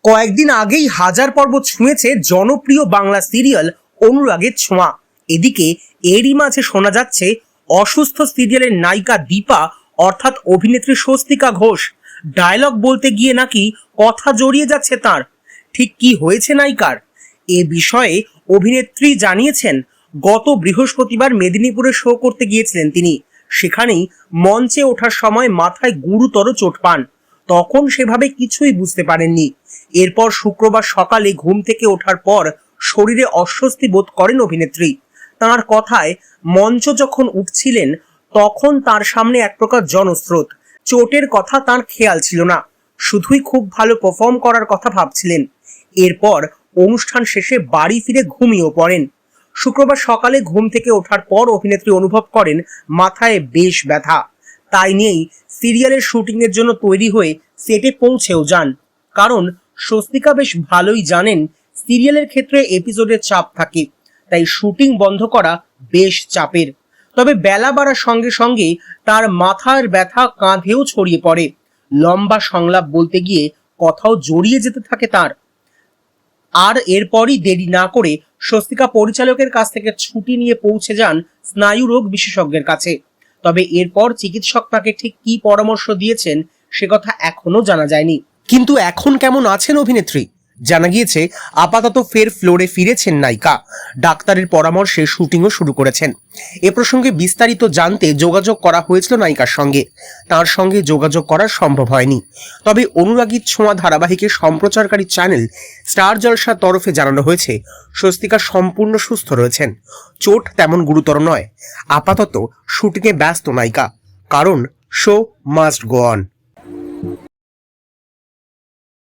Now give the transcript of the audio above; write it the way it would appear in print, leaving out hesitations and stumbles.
কয়েকদিন আগেই হাজার পর্ব ছুঁয়েছে জনপ্রিয় বাংলা সিরিয়াল অনুরাগের ছোঁয়া। এদিকে এরই মাঝে শোনা যাচ্ছে অসুস্থ সিরিয়ালের নায়িকা দীপা অর্থাৎ অভিনেত্রী স্বস্তিকা ঘোষ ডায়লগ বলতে গিয়ে নাকি কথা জড়িয়ে যাচ্ছে তার। ঠিক কি হয়েছে নায়িকার? এ বিষয়ে অভিনেত্রী জানিয়েছেন, গত বৃহস্পতিবার মেদিনীপুরে শো করতে গিয়েছিলেন তিনি। সেখানেই মঞ্চে ওঠার সময় মাথায় গুরুতর চোট পান। তখন সেভাবে কিছুই বুঝতে পারেননি। এরপর শুক্রবার সকালে ঘুম থেকে ওঠার পর শরীরে অস্বস্তি বোধ করেন অভিনেত্রী। তাঁর কথায়, মঞ্চ যখন উঠছিলেন তখন তার সামনে এক প্রকার জনস্রোত। চোটের কথা তার খেয়াল ছিল না, শুধুই খুব ভালো পারফর্ম করার কথা ভাবছিলেন। এরপর অনুষ্ঠান শেষে বাড়ি ফিরে ঘুমিয়েও পড়েন। শুক্রবার সকালে ঘুম থেকে ওঠার পর অভিনেত্রী অনুভব করেন মাথায় বেশ ব্যথা। তাই নিয়েই সিরিয়ালের শুটিংয়ের জন্য তৈরি হয়ে সেটে পৌঁছেও যান। কারণ স্বস্তিকা বেশ ভালোই জানেন সিরিয়ালের ক্ষেত্রে এপিসোডের চাপ থাকে, তাই শুটিং বন্ধ করা বেশ চাপের। তবে বেলা বাড়ার সঙ্গে সঙ্গে তার মাথার ব্যথা কাঁধেও ছড়িয়ে পড়ে। লম্বা সংলাপ বলতে গিয়ে কথাও জড়িয়ে যেতে থাকে তার। আর এরপরই দেরি না করে স্বস্তিকা পরিচালকের কাছ থেকে ছুটি নিয়ে পৌঁছে যান স্নায়ুরোগ বিশেষজ্ঞের কাছে। তবে এরপর চিকিৎসক তাকে ঠিক কি পরামর্শ দিয়েছেন সে কথা এখনো জানা যায়নি। কিন্তু এখন কেমন আছেন অভিনেত্রী? জানা গিয়েছে আপাতত ফের ফ্লোরে ফিরেছেন নায়িকা। ডাক্তারের পরামর্শে শুটিংও শুরু করেছেন। এ প্রসঙ্গে বিস্তারিত জানতে যোগাযোগ করা হয়েছিল নায়িকার সঙ্গে। তার সঙ্গে যোগাযোগ করা সম্ভব হয়নি। তবে অনুরাগীর ছোঁয়া ধারাবাহিকের সম্প্রচারকারী চ্যানেল স্টার জলসার তরফে জানানো হয়েছে স্বস্তিকা সম্পূর্ণ সুস্থ রয়েছেন। চোট তেমন গুরুতর নয়। আপাতত শুটিংয়ে ব্যস্ত নায়িকা, কারণ শো মাস্ট গো অন।